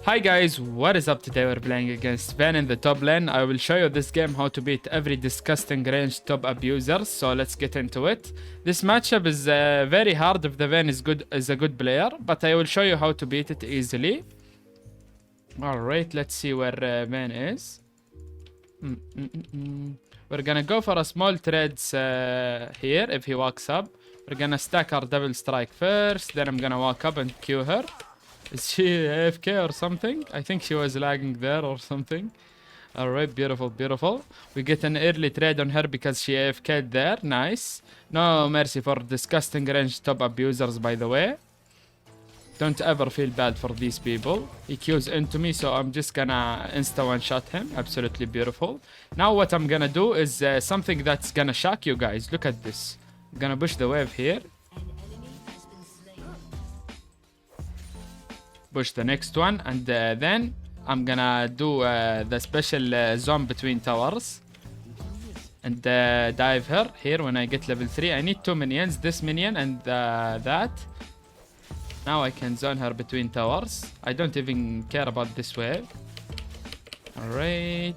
Hi guys, what is up? Today we're playing against Van in the top lane. I will show you this game how to beat every disgusting ranged top abuser. So let's get into it. This matchup is very hard if the Van is a good player, but I will show you how to beat it easily. Alright, let's see where Van is. We're gonna go for a small trades here if he walks up. We're gonna stack our double strike first, then I'm gonna walk up and Q her. Is she AFK or something? I think she was lagging there or something. Alright, beautiful, beautiful. We get an early trade on her because she AFK'd there. Nice. No mercy for disgusting ranged top abusers, by the way. Don't ever feel bad for these people. He Qs into me, so I'm just gonna insta one-shot him. Absolutely beautiful. Now what I'm gonna do is something that's gonna shock you guys. Look at this. I'm gonna push the wave here. Push the next one, and then I'm gonna do the special zone between towers and dive her here when I get level 3. I need 2 minions, this minion and that. Now I can zone her between towers. I don't even care about this wave. Alright.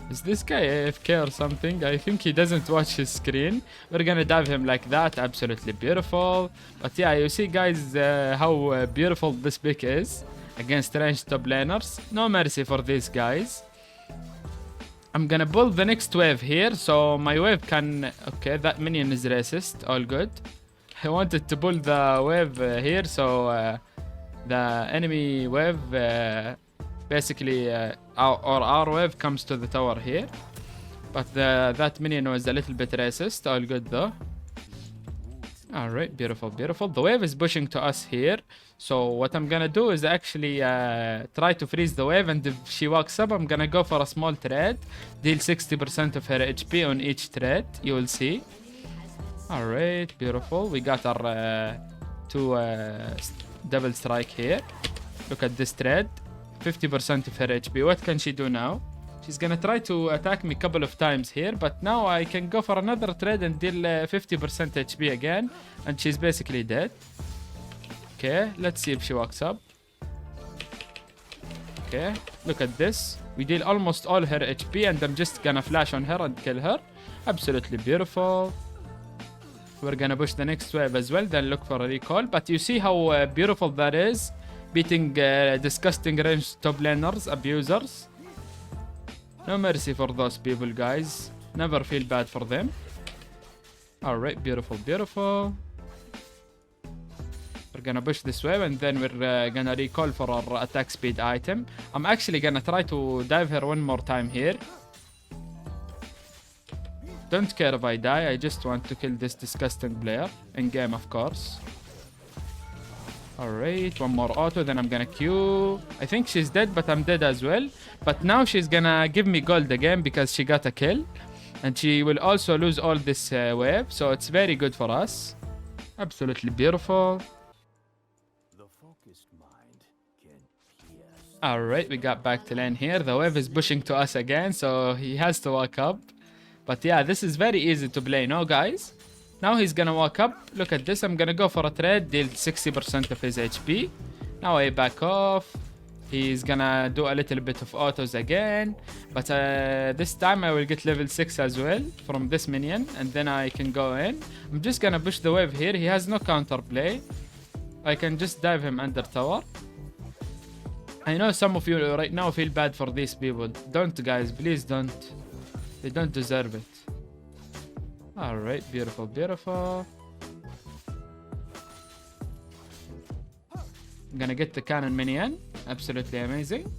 Is this guy AFK or something? I think he doesn't watch his screen. We're gonna dive him like that. Absolutely beautiful. But yeah, you see guys how beautiful this pick is against ranged top laners. No mercy for these guys. I'm gonna pull the next wave here, so my wave can... Okay, that minion is racist. All good. I wanted to pull the wave here, so the enemy wave... basically our wave comes to the tower here, but that minion was a little bit racist. All good though. All right, beautiful, beautiful. The wave is pushing to us here, so what I'm gonna do is actually try to freeze the wave, and if she walks up, I'm gonna go for a small trade, deal 60% of her HP on each trade. You will see. All right, beautiful. We got our two double strike here. Look at this trade. 50% of her HP. What can she do now? She's gonna try to attack me a couple of times here, but now I can go for another trade and deal 50% HP again, and she's basically dead. Okay, let's see if she walks up. Okay, look at this. We deal almost all her HP, and I'm just gonna flash on her and kill her. Absolutely beautiful. We're gonna push the next wave as well, then look for a recall. But you see how beautiful that is? Beating disgusting ranged top laners, abusers. No mercy for those people, guys. Never feel bad for them. Alright, beautiful, beautiful. We're gonna push this wave, and then we're gonna recall for our attack speed item. I'm actually gonna try to dive her one more time here. Don't care if I die, I just want to kill this disgusting player. In game, of course. Alright, one more auto, then I'm gonna Q. I think she's dead, but I'm dead as well. But now she's gonna give me gold again because she got a kill. And she will also lose all this wave, so it's very good for us. Absolutely beautiful. Alright, we got back to lane here. The wave is pushing to us again, so he has to walk up. But yeah, this is very easy to play, no guys? Now he's gonna walk up. Look at this. I'm gonna go for a trade. Deal 60% of his HP. Now I back off. He's gonna do a little bit of autos again. But this time I will get level 6 as well from this minion. And then I can go in. I'm just gonna push the wave here. He has no counterplay. I can just dive him under tower. I know some of you right now feel bad for these people. Don't, guys. Please don't. They don't deserve it. Alright, beautiful, beautiful. I'm gonna get the cannon minion. Absolutely amazing.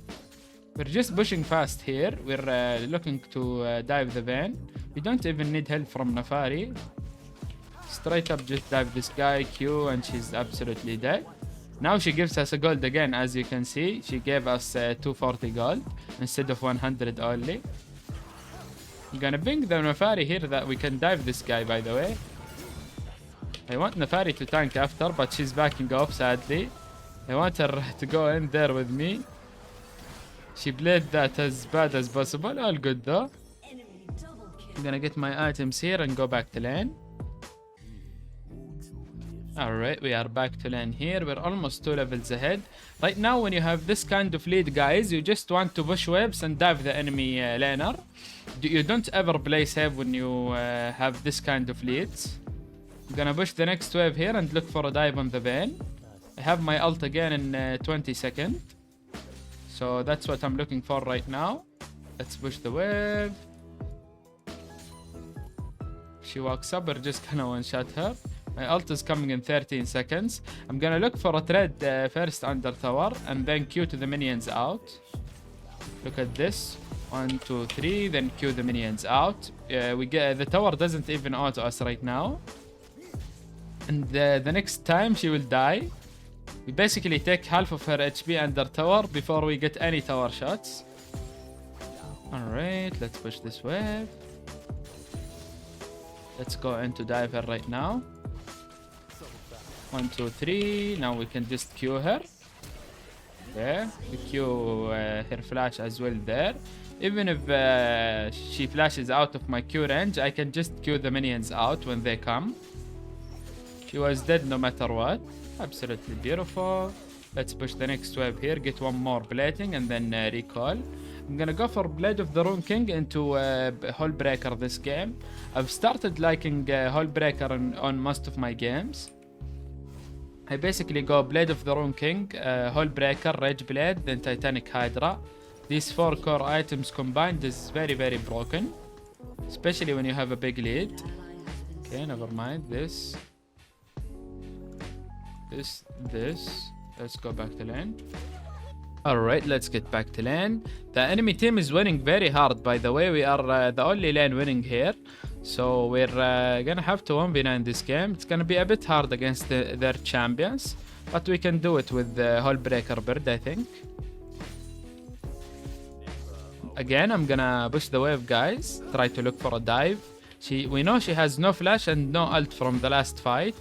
We're just pushing fast here. We're looking to dive the van. We don't even need help from Nafari. Straight up just dive this guy, Q, and she's absolutely dead. Now she gives us a gold again, as you can see. She gave us 240 gold instead of 100 only. I'm gonna ping the Nafari here that we can dive this guy, by the way. I want Nafari to tank after, but she's backing off, sadly. I want her to go in there with me. She played that as bad as possible. All good though. I'm gonna get my items here and go back to lane. Alright, we are back to lane here. We're almost 2 levels ahead. Right now, when you have this kind of lead, guys, you just want to push waves and dive the enemy laner. You don't ever play safe when you have this kind of leads. I'm gonna push the next wave here and look for a dive on the Vayne. I have my ult again in 20 seconds. So that's what I'm looking for right now. Let's push the wave. She walks up, we're just gonna one-shot her. My ult is coming in 13 seconds. I'm gonna look for a thread first under tower and then Q to the minions out. Look at this. 1, 2, 3, then Q the minions out. We get the tower doesn't even auto us right now. And the next time she will die, we basically take half of her HP under tower before we get any tower shots. Alright, let's push this wave. Let's go into dive her right now. 1, 2, 3. Now we can just Q her. Okay, we Q her flash as well there. Even if she flashes out of my Q range, I can just Q the minions out when they come. She was dead no matter what. Absolutely beautiful. Let's push the next wave here, get one more plating and then recall. I'm gonna go for Blade of the Rune King into Hullbreaker this game. I've started liking Hullbreaker on most of my games. I basically go Blade of the Rune King, Hullbreaker, Rage Blade, then Titanic Hydra. These 4 core items combined is very, very broken. Especially when you have a big lead. Okay, never mind. This. Let's go back to lane. Alright, let's get back to lane. The enemy team is winning very hard, by the way. We are the only lane winning here. So we're gonna have to 1v9 this game. It's gonna be a bit hard against their champions. But we can do it with the Hullbreaker bird, I think. Again, I'm gonna push the wave, guys. Try to look for a dive. We know she has no flash and no ult from the last fight.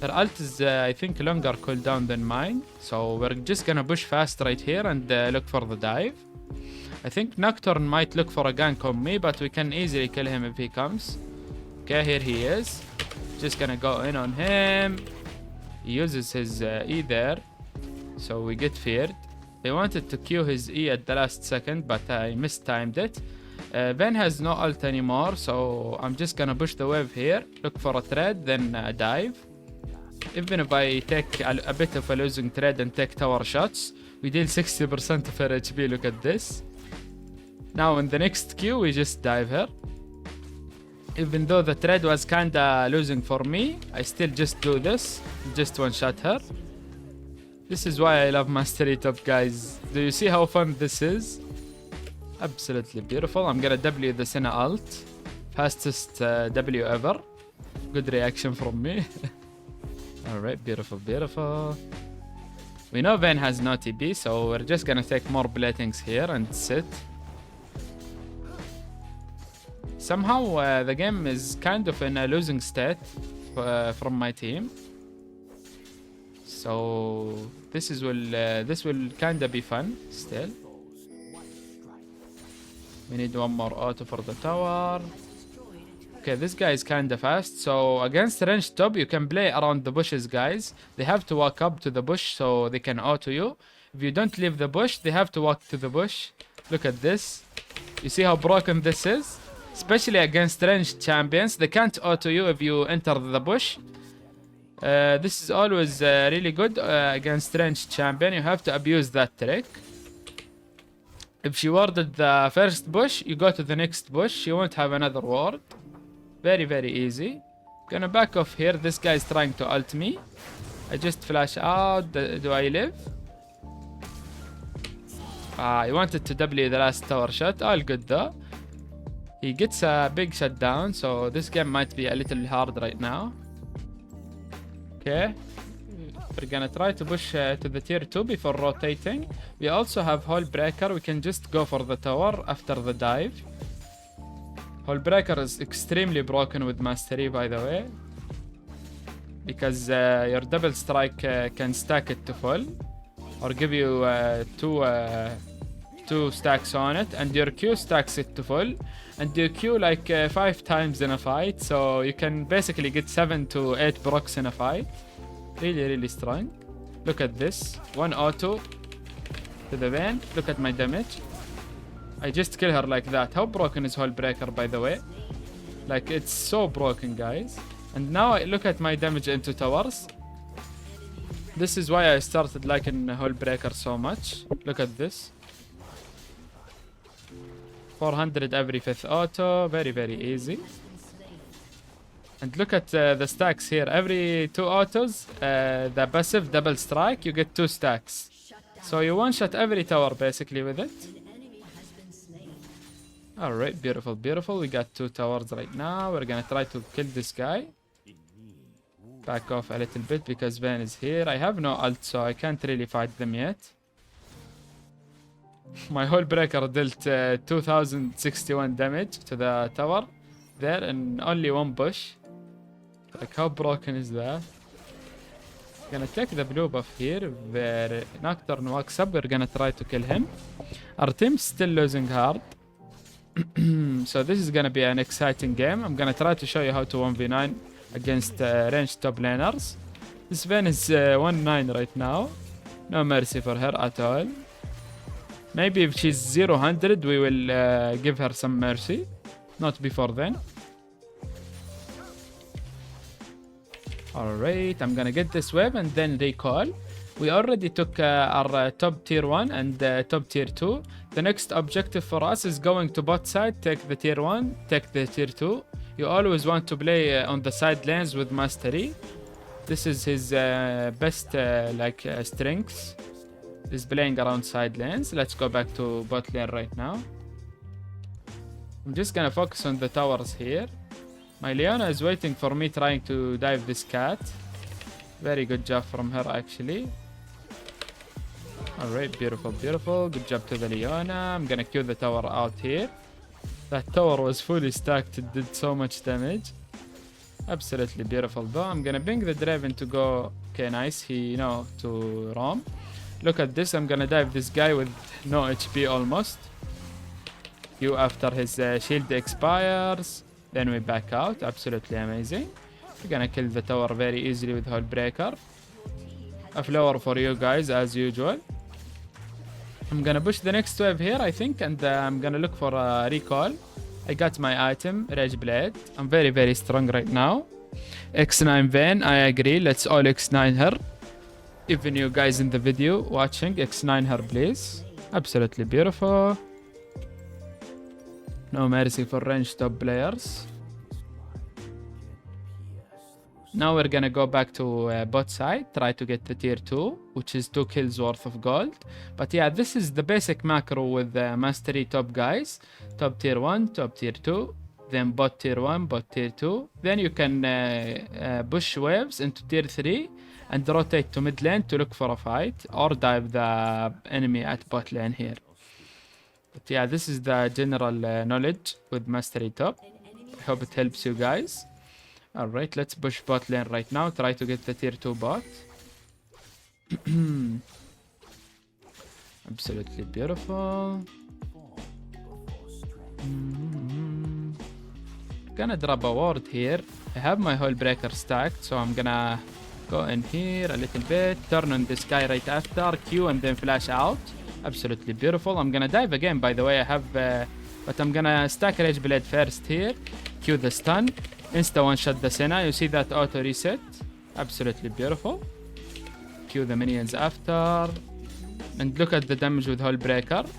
Her ult is, I think, longer cooldown than mine. So we're just gonna push fast right here and look for the dive. I think Nocturne might look for a gank on me, but we can easily kill him if he comes. Okay, here he is. Just gonna go in on him. He uses his E there. So we get feared. They wanted to Q his E at the last second, but I mistimed it. Vayne has no ult anymore, so I'm just gonna push the wave here. Look for a thread, then dive. Even if I take a bit of a losing trade and take tower shots, we deal 60% of her HP, look at this. Now in the next Q, we just dive her. Even though the trade was kinda losing for me, I still just do this, just one-shot her. This is why I love Mastery Top, guys. Do you see how fun this is? Absolutely beautiful. I'm gonna W the Senna ult. Fastest W ever. Good reaction from me. Alright, beautiful, beautiful. We know Vayne has no TP, so we're just gonna take more blatings here and sit. Somehow the game is kind of in a losing state from my team. So this will kinda be fun still. We need one more auto for the tower. Okay, this guy is kinda fast. So against ranged top, you can play around the bushes, guys. They have to walk up to the bush so they can auto you. If you don't leave the bush, they have to walk to the bush. Look at this. You see how broken this is? Especially against ranged champions. They can't auto you if you enter the bush. This is always really good against ranged champion. You have to abuse that trick. If she warded the first bush, you go to the next bush. She won't have another ward. Very, very easy. Gonna back off here. This guy is trying to ult me. I just flash out. Do I live? I wanted to W the last tower shot. All good though. He gets a big shutdown, so this game might be a little hard right now. Okay. We're gonna try to push to the tier 2 before rotating. We also have Hullbreaker. We can just go for the tower after the dive. Hullbreaker is extremely broken with Mastery, by the way. Because your double strike can stack it to full. Or give you two stacks on it. And your Q stacks it to full. And you Q like 5 times in a fight. So you can basically get 7 to 8 procs in a fight. Really strong. Look at this. One auto to the vein. Look at my damage. I just kill her like that. How broken is Hullbreaker, by the way? Like, it's so broken, guys. And now I look at my damage into towers. This is why I started liking Hullbreaker so much. Look at this. 400 every 5th auto. Very easy. And look at the stacks here. Every 2 autos, the passive double strike, you get 2 stacks. So you one-shot every tower basically with it. Alright, beautiful. We got 2 towers right now. We're gonna try to kill this guy. Back off a little bit because Vayne is here. I have no ult, so I can't really fight them yet. My Hullbreaker dealt 2061 damage to the tower there in only 1 push. Like, how broken is that? Gonna take the blue buff here. Where Nocturne walks up, we're gonna try to kill him. Our team's still losing hard. So this is gonna be an exciting game. I'm gonna try to show you how to 1v9 against ranged top laners. This Vayne is 1-9 right now. No mercy for her at all. Maybe if she's 0-100, we will give her some mercy. Not before then. Alright, I'm gonna get this wave and then recall. We already took our top tier 1 and top tier 2. The next objective for us is going to bot side, take the tier 1, take the tier 2. You always want to play on the side lanes with mastery. This is his best strengths. Is playing around side lanes. Let's go back to bot lane right now. I'm just gonna focus on the towers here. My Leona is waiting for me trying to dive this cat. Very good job from her actually. Alright, beautiful. Good job to the Leona. I'm gonna Q the tower out here. That tower was fully stacked. It did so much damage. Absolutely beautiful though. I'm gonna ping the Draven to go. Okay, nice. He to roam. Look at this. I'm gonna dive this guy with no HP almost. Q after his shield expires. Then we back out. Absolutely amazing. We're gonna kill the tower very easily with Hullbreaker. A flower for you guys as usual. I'm gonna push the next wave here, I think, and I'm gonna look for a recall. I got my item, Rage Blade. I'm very strong right now. X9 Vayne, I agree. Let's all X9 her. Even you guys in the video watching, X9 her please. Absolutely beautiful. No mercy for ranged top players. Now we're gonna go back to bot side, try to get the tier 2, which is 2 kills worth of gold. But yeah, this is the basic macro with mastery top guys. Top tier 1, top tier 2, then bot tier 1, bot tier 2. Then you can push waves into tier 3 and rotate to mid lane to look for a fight or dive the enemy at bot lane here. But yeah, this is the general knowledge with mastery top. I hope it helps you guys. Alright, let's push bot lane right now. Try to get the tier 2 bot. Absolutely beautiful. Gonna drop a ward here. I have my Hullbreaker stacked, so I'm gonna go in here a little bit. Turn on this guy right after. Q and then flash out. Absolutely beautiful. I'm gonna dive again, by the way. I have... but I'm gonna stack Rage Blade first here. Q the stun. Insta one-shot the Senna. You see that auto reset? Absolutely beautiful. Q the minions after. And look at the damage with Hullbreaker.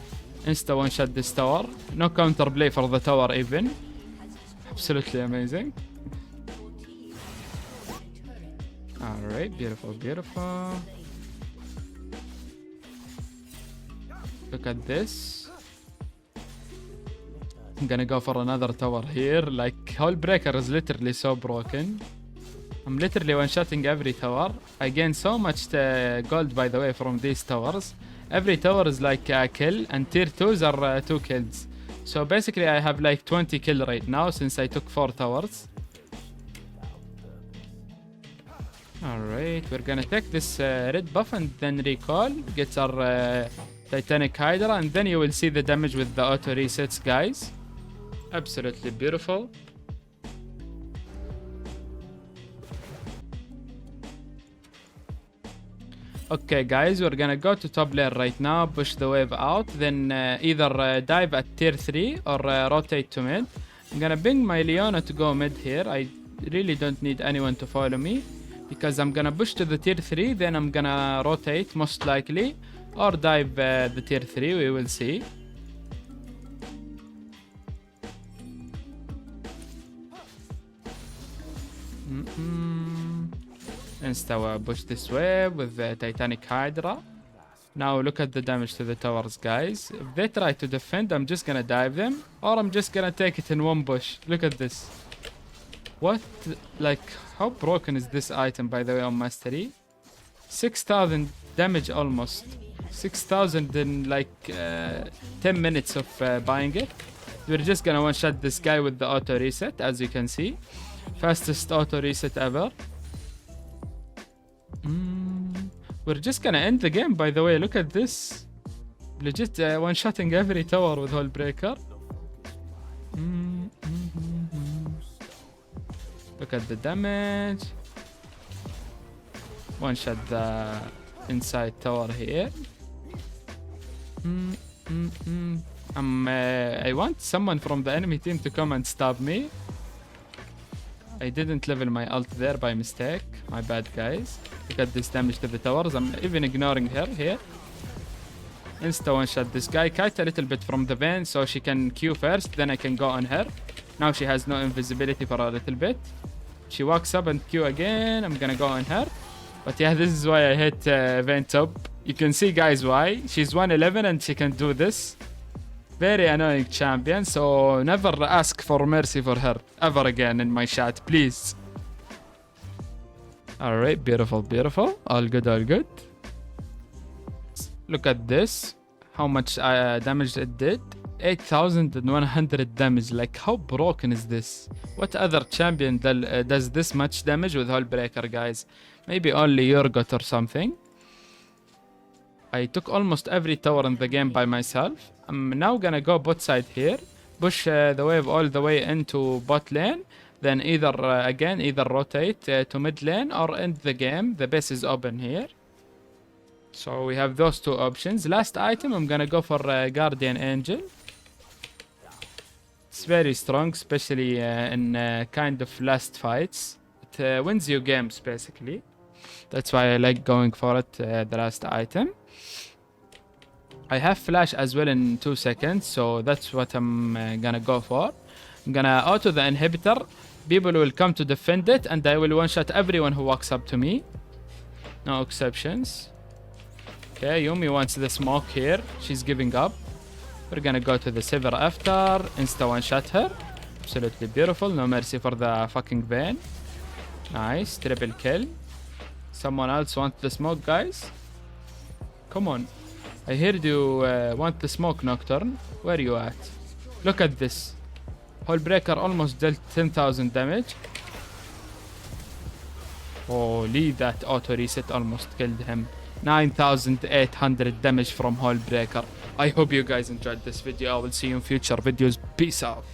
Insta one-shot this tower. No counterplay for the tower even. Absolutely amazing. Alright, beautiful. Look at this. I'm gonna go for another tower here. Like, Hullbreaker is literally so broken. I'm literally one-shotting every tower. I gain so much gold, by the way, from these towers. Every tower is like a kill, and tier 2s are 2 kills. So basically I have like 20 kill right now since I took 4 towers. Alright, we're gonna take this red buff and then recall. Get our Titanic Hydra, and then you will see the damage with the auto resets, guys. Absolutely beautiful. Okay, guys, we're gonna go to top lane right now, push the wave out, then either dive at tier 3 or rotate to mid. I'm gonna ping my Leona to go mid here. I really don't need anyone to follow me because I'm gonna push to the tier 3, then I'm gonna rotate most likely or dive the tier 3, we will see. Insta push this wave with the Titanic Hydra. Now look at the damage to the towers, guys. If they try to defend, I'm just gonna dive them, or I'm just gonna take it in one push. Look at this. What? Like, how broken is this item, by the way, on Mastery? 6,000 damage almost. 6,000 in like 10 minutes of buying it. We're just gonna one-shot this guy with the auto reset, as you can see. Fastest auto reset ever. We're just gonna end the game, by the way. Look at this. Legit one-shotting every tower with Hullbreaker. Look at the damage. One-shot the inside tower here. I want someone from the enemy team to come and stop me. I didn't level my ult there by mistake. My bad, guys. Look at this damage to the towers. I'm even ignoring her here. Insta one-shot this guy. Kite a little bit from the vein so she can Q first. Then I can go on her. Now she has no invisibility for a little bit. She walks up and Q again. I'm gonna go on her. But yeah, this is why I hit vein top. You can see, guys, why. She's 111 and she can do this. Very annoying champion, so never ask for mercy for her ever again in my chat, please. Alright, beautiful, beautiful. All good, all good. Look at this. How much damage it did. 8,100 damage. Like, how broken is this? What other champion does this much damage with Hullbreaker, guys? Maybe only Urgot or something. I took almost every tower in the game by myself. I'm now gonna go bot side here. Push the wave all the way into bot lane. Then either rotate to mid lane or end the game. The base is open here. So we have those two options. Last item, I'm gonna go for Guardian Angel. It's very strong, especially in kind of last fights. It wins you games, basically. That's why I like going for it, the last item. I have flash as well in 2 seconds, so that's what I'm gonna go for. I'm gonna auto the inhibitor. People will come to defend it, and I will one-shot everyone who walks up to me. No exceptions. Okay, Yumi wants the smoke here. She's giving up. We're gonna go to the Sever after. Insta one-shot her. Absolutely beautiful. No mercy for the fucking vein. Nice. Triple kill. Someone else wants the smoke, guys. Come on. I heard you want the smoke, Nocturne. Where you at? Look at this. Hullbreaker almost dealt 10,000 damage. Holy, that auto reset almost killed him. 9,800 damage from Hullbreaker. I hope you guys enjoyed this video. I will see you in future videos. Peace out.